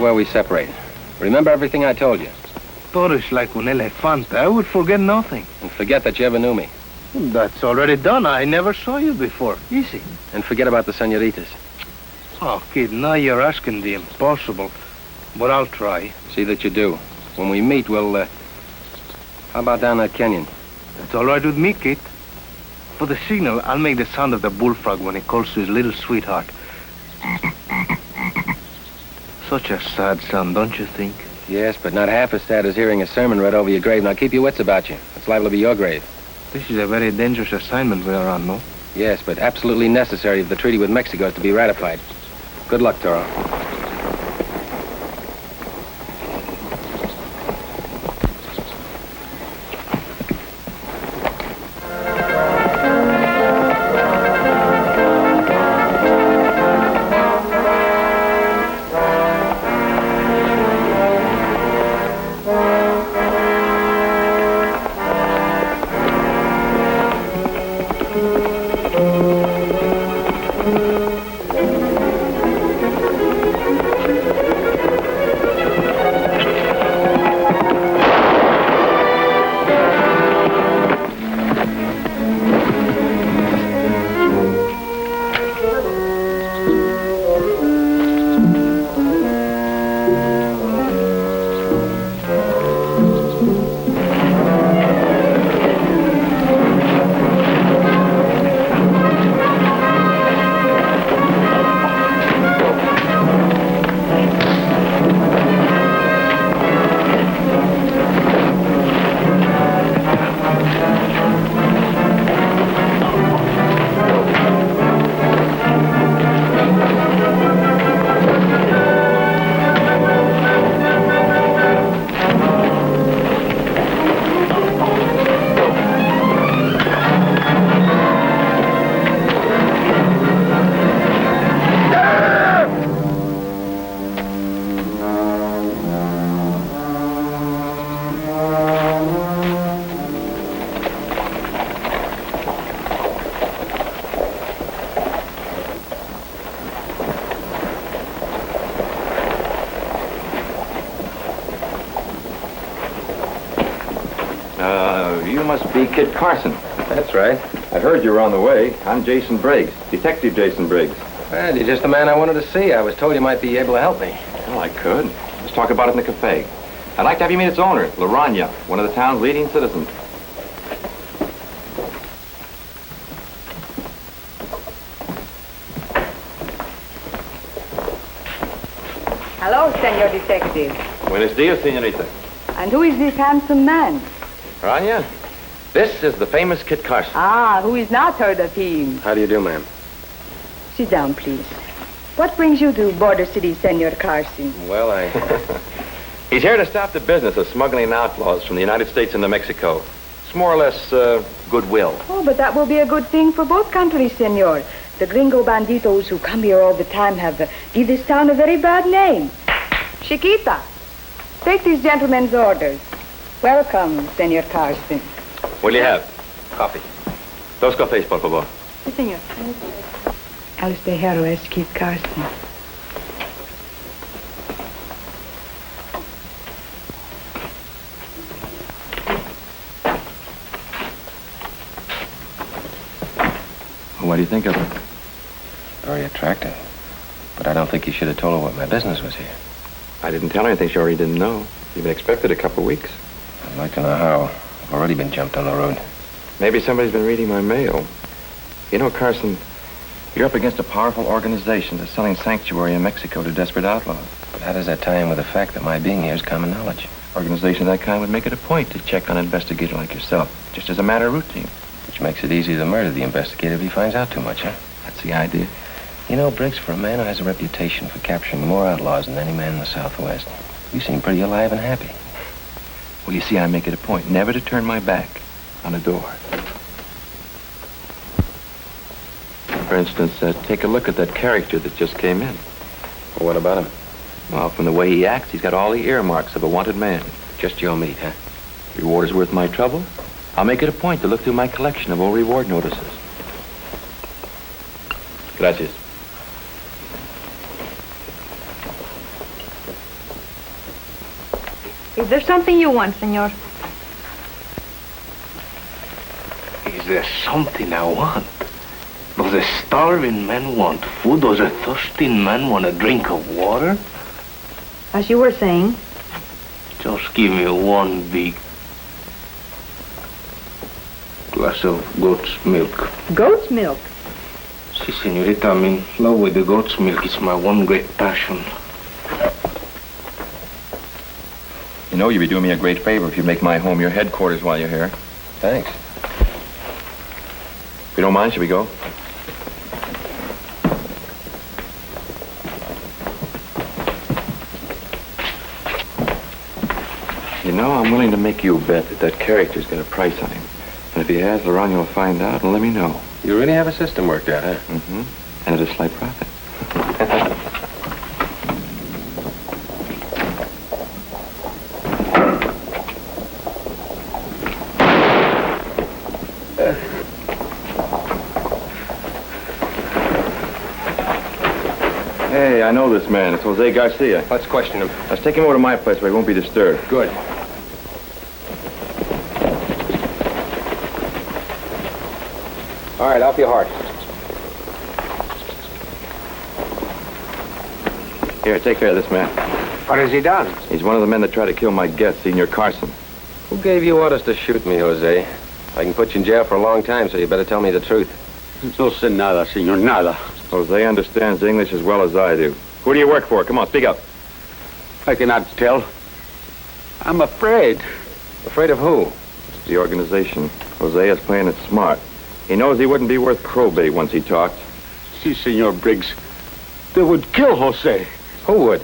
where we separate. Remember everything I told you. Todos like un elefante. I would forget nothing. And forget that you ever knew me. That's already done. I never saw you before. Easy. And forget about the senoritas. Oh, kid, now you're asking the impossible. But I'll try. See that you do. When we meet, we'll, how about down that canyon? It's all right with me, kid. For the signal, I'll make the sound of the bullfrog when he calls to his little sweetheart. Such a sad sound, don't you think? Yes, but not half as sad as hearing a sermon read over your grave. Now keep your wits about you. It's liable to be your grave. This is a very dangerous assignment we are on, no? Yes, but absolutely necessary if the treaty with Mexico is to be ratified. Good luck, Toro. You must be Kid Carson. That's right. I heard you were on the way. I'm Jason Briggs, Detective Jason Briggs. Well, you're just the man I wanted to see. I was told you might be able to help me. Well, I could. Let's talk about it in the cafe. I'd like to have you meet its owner, Laranya, one of the town's leading citizens. Hello, Senor Detective. Buenos dias, señorita. And who is this handsome man? Laranya, this is the famous Kit Carson. Ah, who is not heard of him? How do you do, ma'am? Sit down, please. What brings you to Border City, Senor Carson? Well, He's here to stop the business of smuggling outlaws from the United States into Mexico. It's more or less goodwill. Oh, but that will be a good thing for both countries, Senor. The gringo banditos who come here all the time have give this town a very bad name. Chiquita, take these gentlemen's orders. Welcome, Senor Carson. What do you have? Coffee. Dos cafés, por favor. Sí, senor. Alistair Harrow, Kit Carson. What do you think of her? very attractive. But I don't think you should have told her what my business was here. I didn't tell her anything she already didn't know. She even expected a couple of weeks. I'd like to know how. I've already been jumped on the road. Maybe somebody's been reading my mail. You know, Carson, you're up against a powerful organization that's selling sanctuary in Mexico to desperate outlaws. But how does that tie in with the fact that my being here is common knowledge? Organization of that kind would make it a point to check on an investigator like yourself, just as a matter of routine. Which makes it easy to murder the investigator if he finds out too much, huh? That's the idea. You know, Briggs, for a man who has a reputation for capturing more outlaws than any man in the Southwest, you seem pretty alive and happy. Well, you see, I make it a point never to turn my back on a door. For instance, take a look at that character that just came in. Well, what about him? Well, from the way he acts, he's got all the earmarks of a wanted man. Just your meat, huh? Reward is worth my trouble. I'll make it a point to look through my collection of old reward notices. Gracias. Is there something you want, senor? Is there something I want? Does a starving man want food? Does a thirsty man want a drink of water? As you were saying. Just give me one big glass of goat's milk. Goat's milk? Si, senorita, I'm in love with the goat's milk. It's my one great passion. You know, you'd be doing me a great favor if you'd make my home your headquarters while you're here. Thanks. If you don't mind, should we go? You know, I'm willing to make you a bet that that character's got a price on him. And if he has, Laurent will find out and let me know. You really have a system worked out, huh? Mm-hmm. And at a slight profit. Hey, I know this man. It's Jose Garcia. Let's question him. Let's take him over to my place where he won't be disturbed. Good. All right, off your horse. Here, take care of this man. What has he done? He's one of the men that tried to kill my guest, Senior Carson. Who gave you orders to shoot me, Jose? I can put you in jail for a long time, so you better tell me the truth. No sé nada, señor, nada. Jose understands English as well as I do. Who do you work for? Come on, speak up. I cannot tell. I'm afraid. Afraid of who? The organization. Jose is playing it smart. He knows he wouldn't be worth crowbait once he talked. Si, Senor Briggs. They would kill Jose. Who would?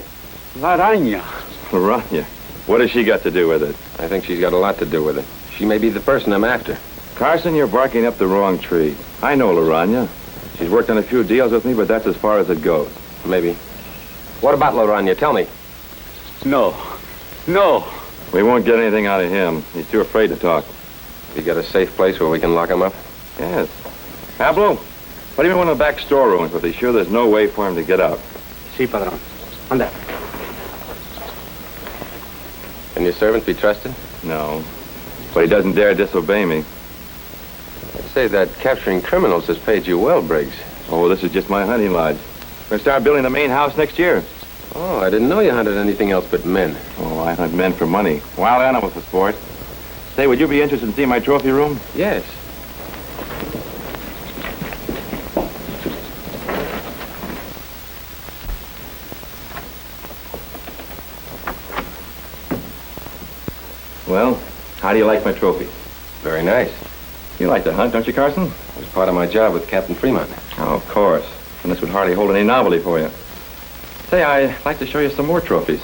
La Araña. Laranya. What has she got to do with it? I think she's got a lot to do with it. She may be the person I'm after. Carson, you're barking up the wrong tree. I know Laranya. She's worked on a few deals with me, but that's as far as it goes. Maybe. What about Laranya? Tell me. No. No. We won't get anything out of him. He's too afraid to talk. You got a safe place where we can lock him up? Yes. Pablo, what do you mean one of the back storerooms? But be sure there's no way for him to get out. Si, padrón. Anda. Can your servant be trusted? No. But he doesn't dare disobey me. I'd say that capturing criminals has paid you well, Briggs. Oh, this is just my hunting lodge. We're going to start building the main house next year. Oh, I didn't know you hunted anything else but men. Oh, I hunt men for money. Wild animals for sport. Say, would you be interested in seeing my trophy room? Yes. Well, how do you like my trophies? Very nice. You like to hunt, don't you, Carson? It was part of my job with Captain Fremont. Oh, of course. And this would hardly hold any novelty for you. Say, I'd like to show you some more trophies.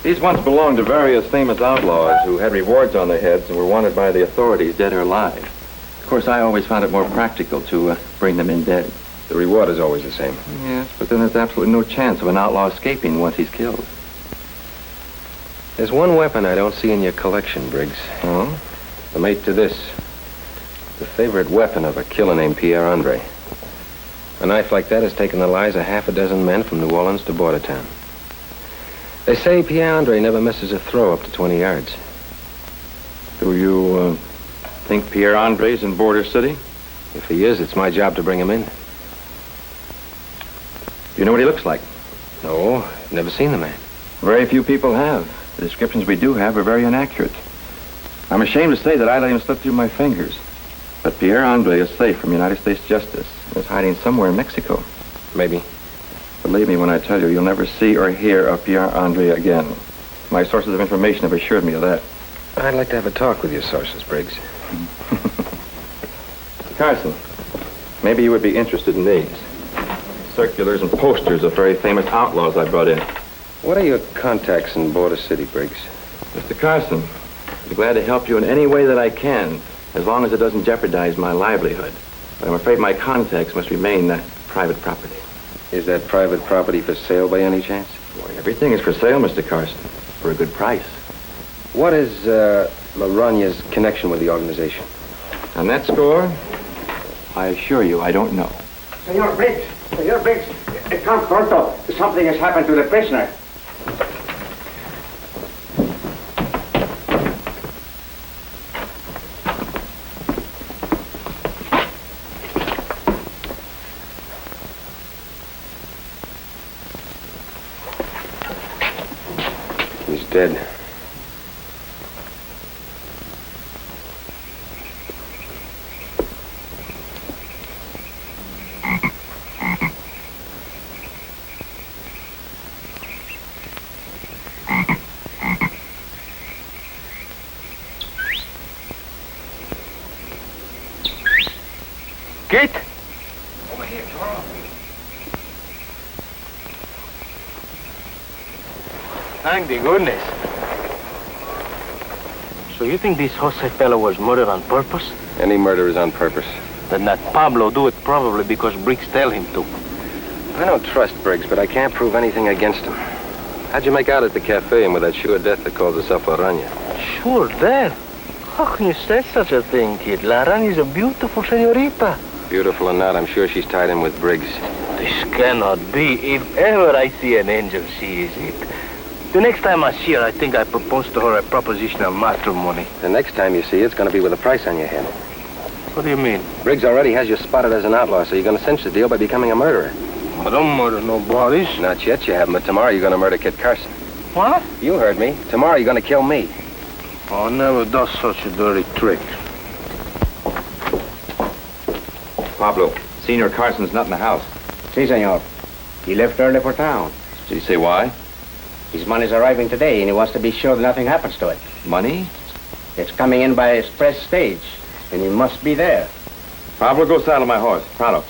These once belonged to various famous outlaws who had rewards on their heads and were wanted by the authorities, dead or alive. Of course, I always found it more practical to bring them in dead. The reward is always the same. Yes, but then there's absolutely no chance of an outlaw escaping once he's killed. There's one weapon I don't see in your collection, Briggs. Oh? The mate to this. The favorite weapon of a killer named Pierre Andre. A knife like that has taken the lives of half a dozen men from New Orleans to Bordertown. They say Pierre Andre never misses a throw up to 20 yards. Do you, think Pierre Andre's in Border City? If he is, it's my job to bring him in. Do you know what he looks like? No, I've never seen the man. Very few people have. The descriptions we do have are very inaccurate. I'm ashamed to say that I let him slip through my fingers. But Pierre Andre is safe from United States justice and is hiding somewhere in Mexico. Maybe. Believe me when I tell you, you'll never see or hear of Pierre Andre again. My sources of information have assured me of that. I'd like to have a talk with your sources, Briggs. Carson, maybe you would be interested in these. Circulars and posters of very famous outlaws I brought in. What are your contacts in Border City, Briggs? Mr. Carson, I'd be glad to help you in any way that I can, as long as it doesn't jeopardize my livelihood. But I'm afraid my contacts must remain private property. Is that private property for sale by any chance? Boy, everything is for sale, Mr. Carson, for a good price. What is Laranya's connection with the organization? On that score, I assure you I don't know. Senor Briggs, come pronto. Something has happened to the prisoner. Dead. Kate? Over here, Toro. Thank the goodness. So you think this Jose fellow was murdered on purpose? Any murder is on purpose. Then that Pablo do it probably because Briggs tell him to. I don't trust Briggs, but I can't prove anything against him. How'd you make out at the cafe and with that sure death that calls herself La Araña? Sure death? How can you say such a thing, kid? La Araña's a beautiful señorita. Beautiful or not, I'm sure she's tied in with Briggs. This cannot be. If ever I see an angel, she is it. The next time I see her, I think I propose to her a proposition of matrimony. The next time you see her, it's going to be with a price on your head. What do you mean? Briggs already has you spotted as an outlaw, so you're going to cinch the deal by becoming a murderer. I don't murder no bodies. Not yet, you haven't, but tomorrow you're going to murder Kid Carson. What? You heard me. Tomorrow you're going to kill me. Oh, never does such a dirty trick. Pablo, Senor Carson's not in the house. Si, senor. He left early for town. Did he say why? His money's arriving today, and he wants to be sure that nothing happens to it. Money? It's coming in by express stage, and he must be there. Pablo, go saddle my horse. Pronto.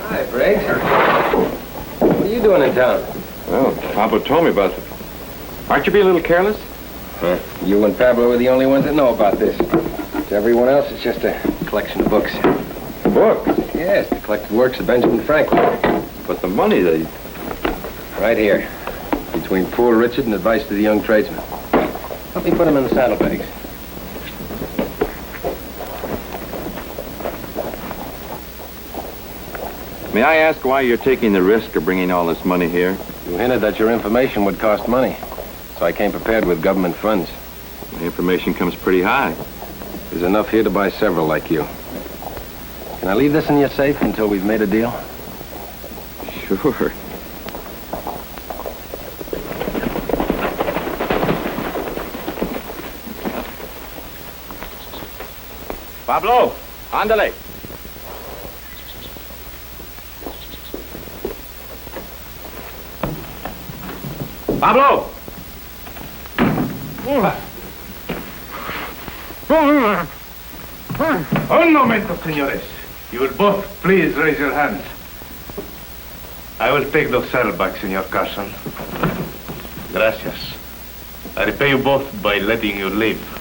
Hi, Briggs. What are you doing in town? Well, Pablo told me about it. Aren't you being a little careless? Huh? You and Pablo are the only ones that know about this. To everyone else, it's just a collection of books. Books? Yes, the collected works of Benjamin Franklin. But the money they... Right here. Between Poor Richard and Advice to the Young Tradesman. Help me put them in the saddlebags. May I ask why you're taking the risk of bringing all this money here? You hinted that your information would cost money. So I came prepared with government funds. The information comes pretty high. There's enough here to buy several like you. Can I leave this in your safe until we've made a deal? Sure. Pablo, ándale. Pablo! Un momento, señores. You will both please raise your hands. I will take those saddlebags, Señor Carson. Gracias. I repay you both by letting you live.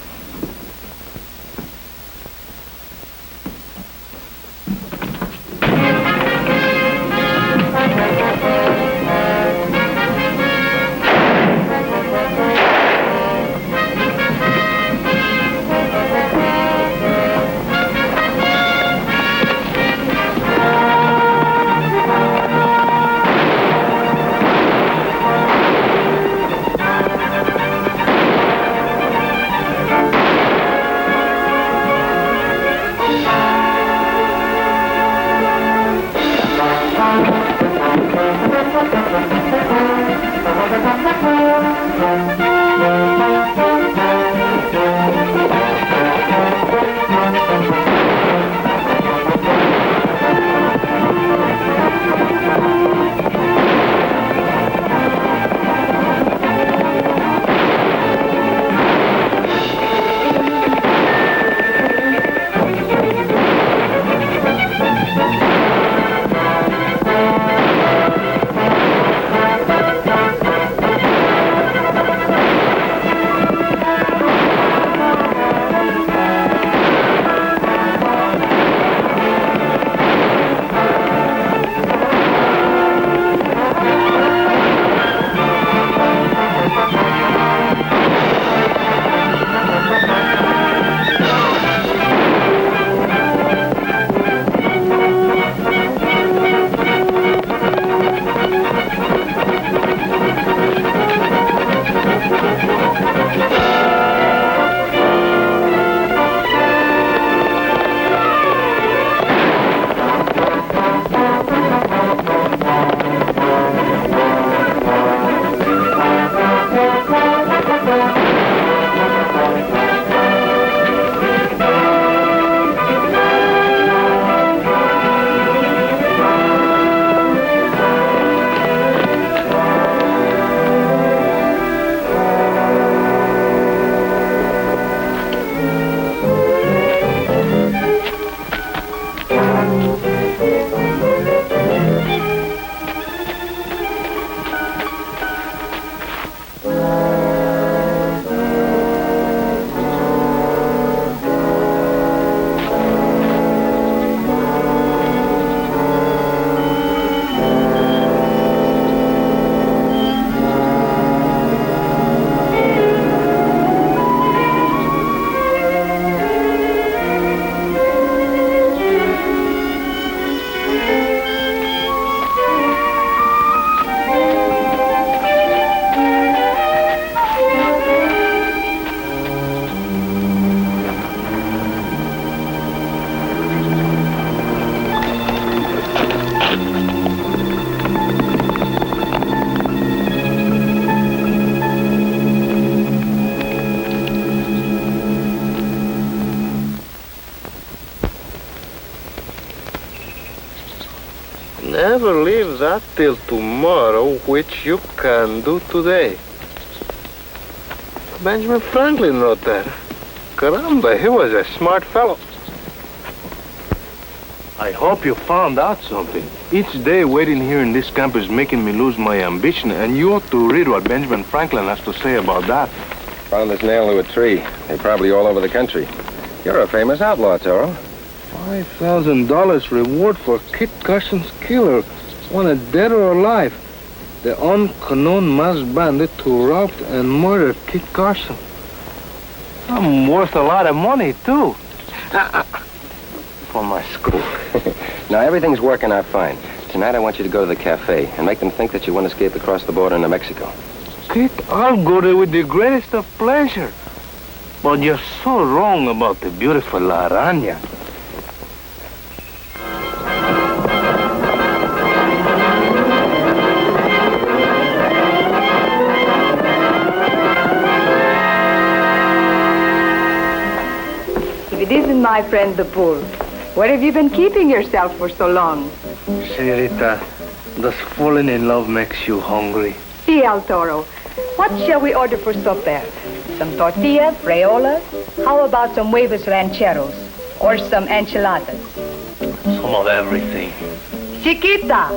Never leave that till tomorrow, which you can do today. Benjamin Franklin wrote that. Caramba, he was a smart fellow. I hope you found out something. Each day waiting here in this camp is making me lose my ambition, and you ought to read what Benjamin Franklin has to say about that. Found this nail to a tree. They're probably all over the country. You're a famous outlaw, Toro. $5,000 reward for Kit Carson's killer, wanted dead or alive. The unknown masked bandit who robbed and murdered Kit Carson. I'm worth a lot of money, too. For my school. Now, everything's working out fine. Tonight, I want you to go to the cafe and make them think that you want to escape across the border into Mexico. Kit, I'll go there with the greatest of pleasure. But you're so wrong about the beautiful La Araña. If it isn't my friend the bull, where have you been keeping yourself for so long? Senorita, does falling in love makes you hungry? Si, El Toro. What shall we order for supper? Some tortillas, frayolas? How about some huevos rancheros? Or some enchiladas? Some of everything. Chiquita!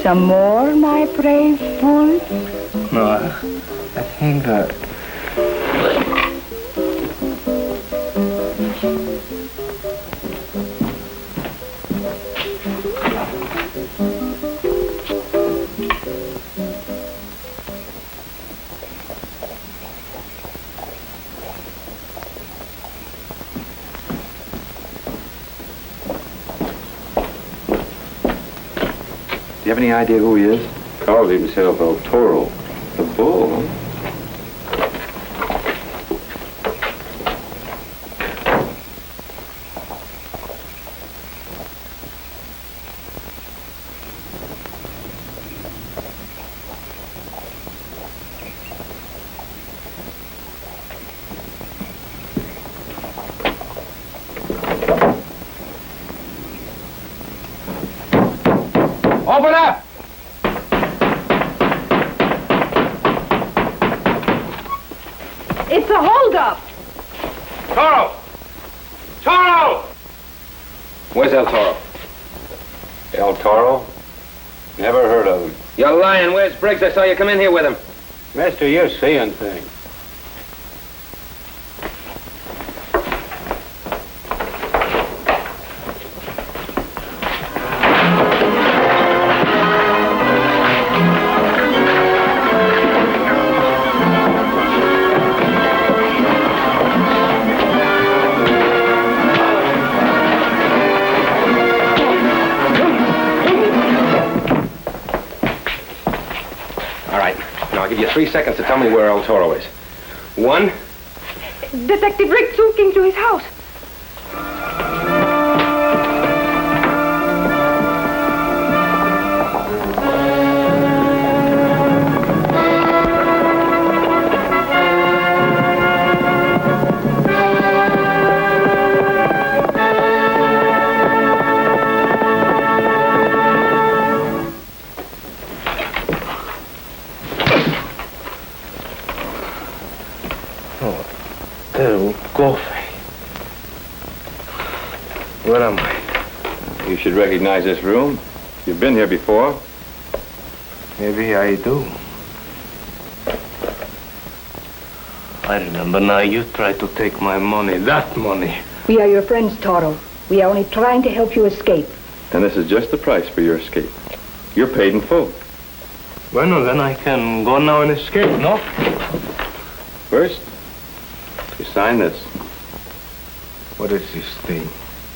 Some more, my brave bull? No, I think that... Do you have any idea who he is? Called himself El Toro. The bull. Open up! It's a holdup! Toro! Toro! Where's El Toro? El Toro? Never heard of him. You're lying. Where's Briggs? I saw you come in here with him. Mister, you're seeing things. I'll give you 3 seconds to tell me where El Toro is. 1. Detective Rick took him to his house. Where am I? You should recognize this room. You've been here before. Maybe I do. I remember now you tried to take my money, that money. We are your friends, Toro. We are only trying to help you escape. And this is just the price for your escape. You're paid in full. Well, then I can go now and escape, no? First, you sign this. What is this thing?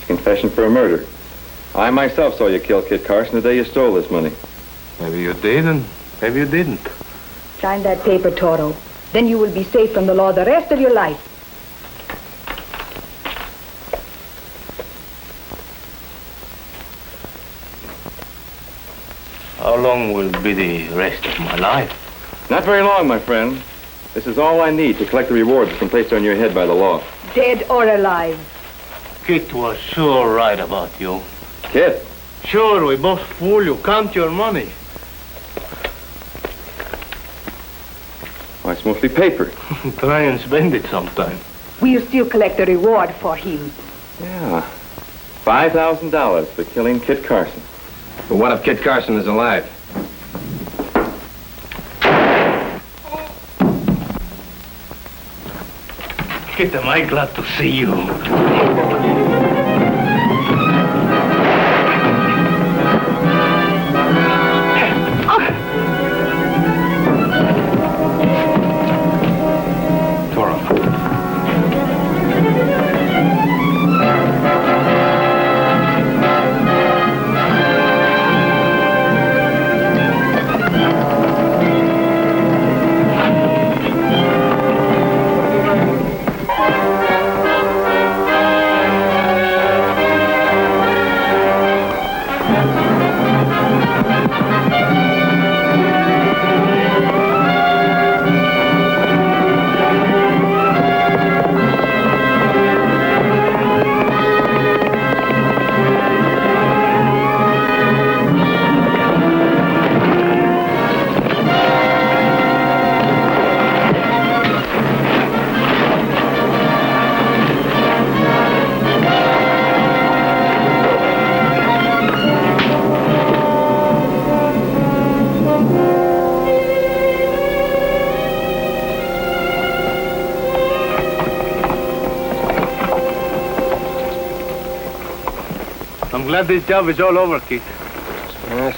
Confession for a murder. I myself saw you kill Kit Carson the day you stole this money. Maybe you did and maybe you didn't. Sign that paper, Toro. Then you will be safe from the law the rest of your life. How long will be the rest of my life? Not very long, my friend. This is all I need to collect the reward that's been placed on your head by the law. Dead or alive. Kit was sure right about you. Kit? Sure, we both fool you. Count your money. Why, it's mostly paper. Try and spend it sometime. We'll still collect the reward for him. Yeah. $5,000 for killing Kit Carson. But what if Kit Carson is alive? Kit, am I glad to see you. I'm glad this job is all over, Kit.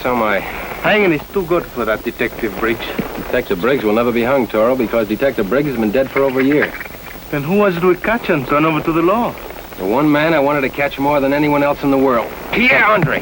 So am I. Hanging is too good for that Detective Briggs. Detective Briggs will never be hung, Toro, because Detective Briggs has been dead for over a year. Then who was it we catch and turn over to the law? The one man I wanted to catch more than anyone else in the world. Pierre Andre.